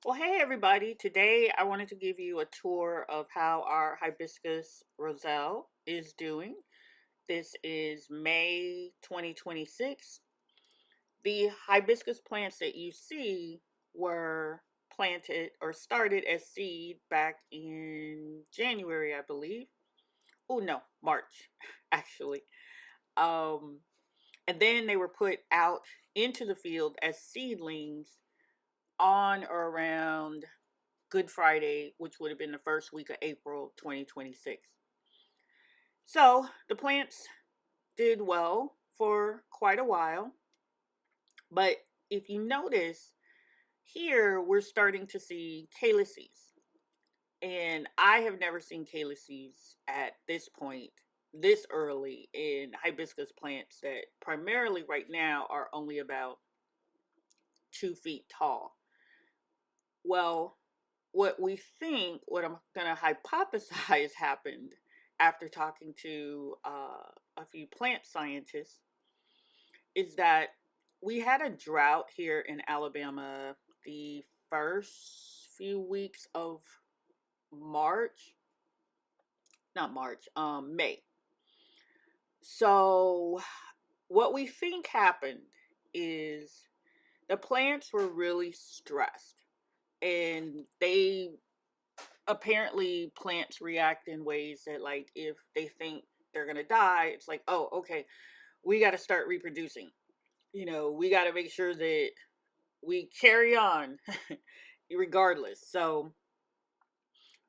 Well, hey everybody. Today I wanted to give you a tour of how our hibiscus Roselle is doing. This is May 2026. The hibiscus plants that you see were planted or started as seed back in January, I believe. Oh no, March actually. Um and then they were put out into the field as seedlings on or around Good Friday, which would have been the first week of April 2026. So the plants did well for quite a while. But if you notice, here we're starting to see calyces. And I have never seen calyces at this point, this early in hibiscus plants that primarily right now are only about 2 feet tall. Well, what I'm going to hypothesize happened after talking to a few plant scientists is that we had a drought here in Alabama the first few weeks of March, not March, May. So, what we think happened is the plants were really stressed and they apparently plants react in ways that, like, if they think they're gonna die, it's like, oh, okay, we got to start reproducing. We got to make sure that we carry on regardless. So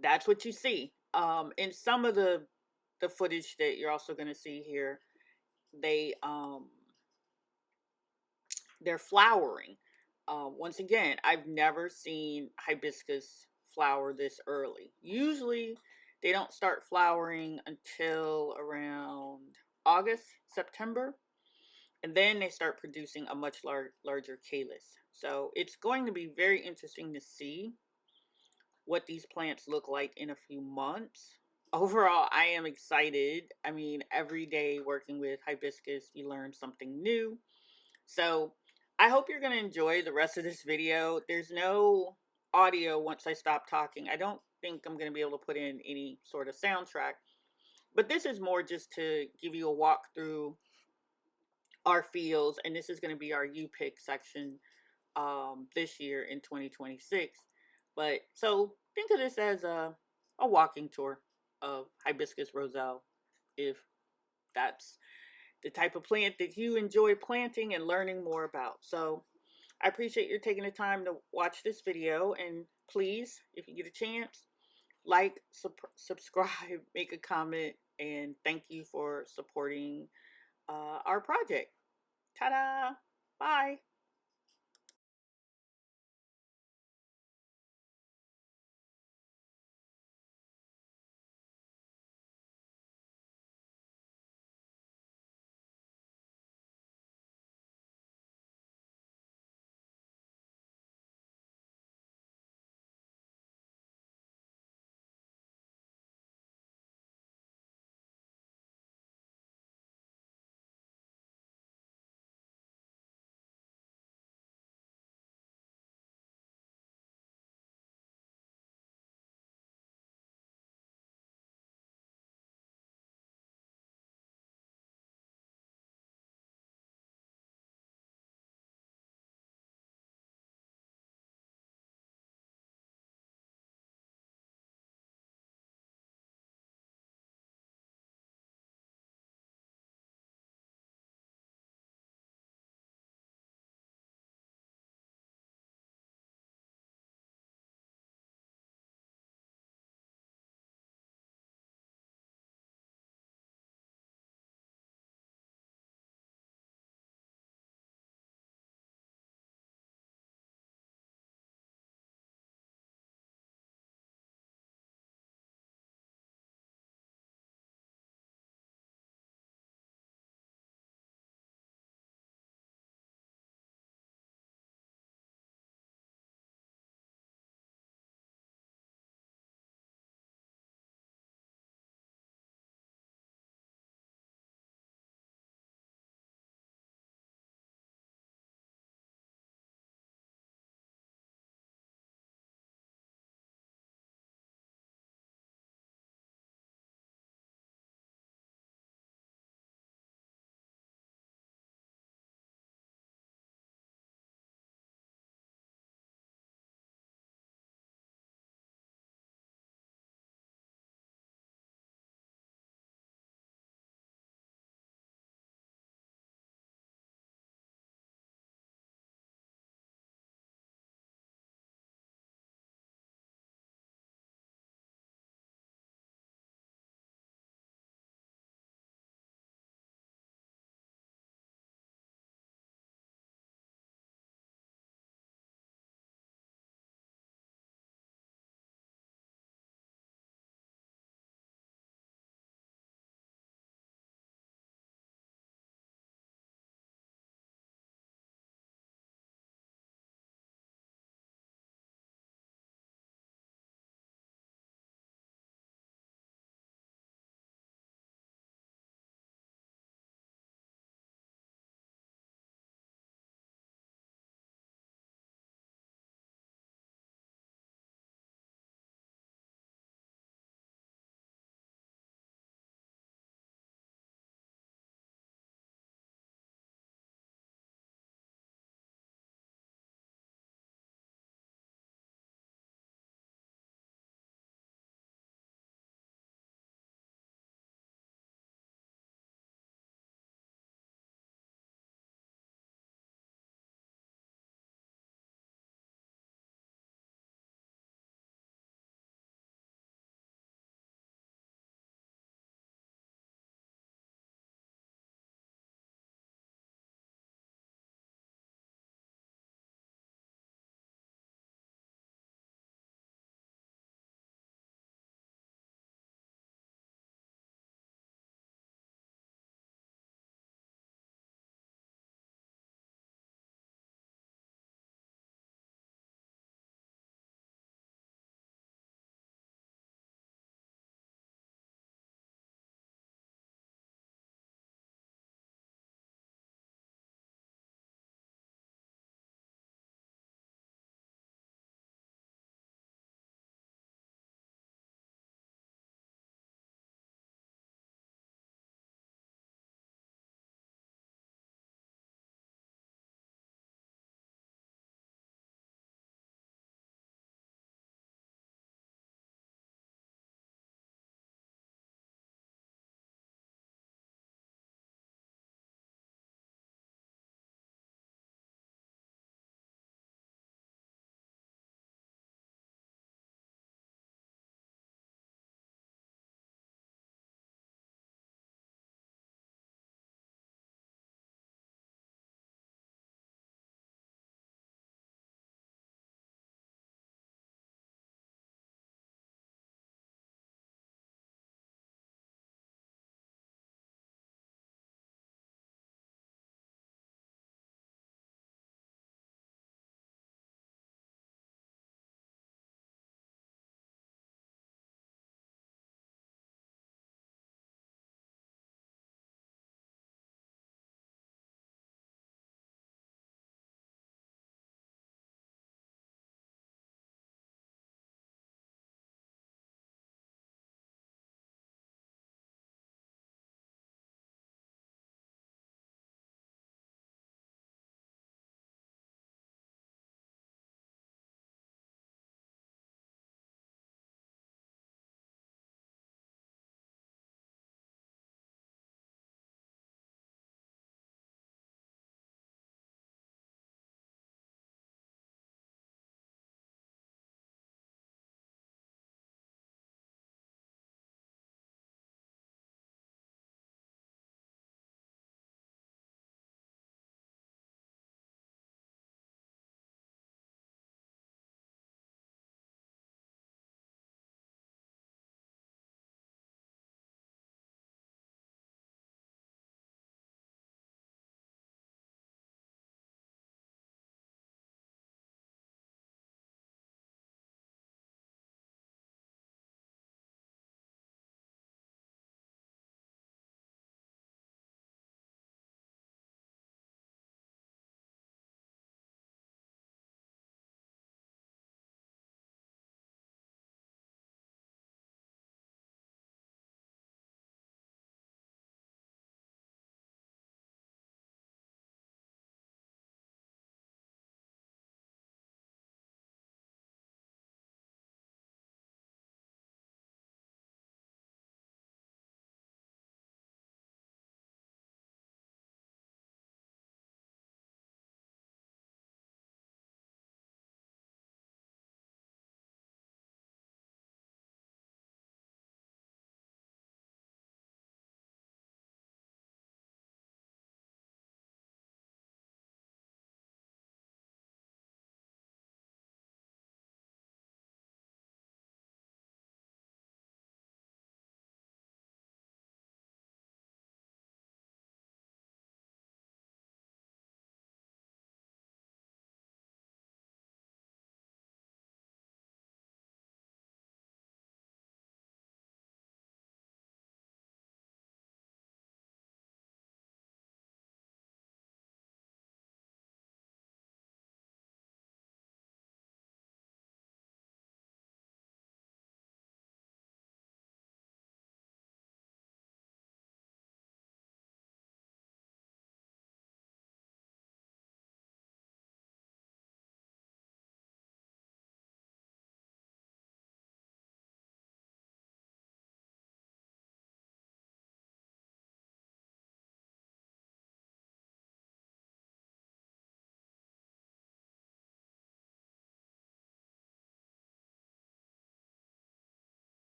that's what you see. In some of the footage that you're also going to see here, they they're flowering. Once again, I've never seen hibiscus flower this early. Usually, they don't start flowering until around August, September, and then they start producing a much larger calyx. So it's going to be very interesting to see what these plants look like in a few months. Overall, I am excited. I mean, every day working with hibiscus, you learn something new. So I hope you're going to enjoy the rest of this video. There's no audio once I stop talking. I don't think I'm going to be able to put in any sort of soundtrack. But this is more just to give you a walk through our fields. And this is going to be our U pick section this year in 2026. But so think of this as a walking tour of Hibiscus Roselle, if that's the type of plant that you enjoy planting and learning more about. So I appreciate you taking the time to watch this video. And please, if you get a chance, like, subscribe, make a comment, and thank you for supporting our project. Ta-da! Bye!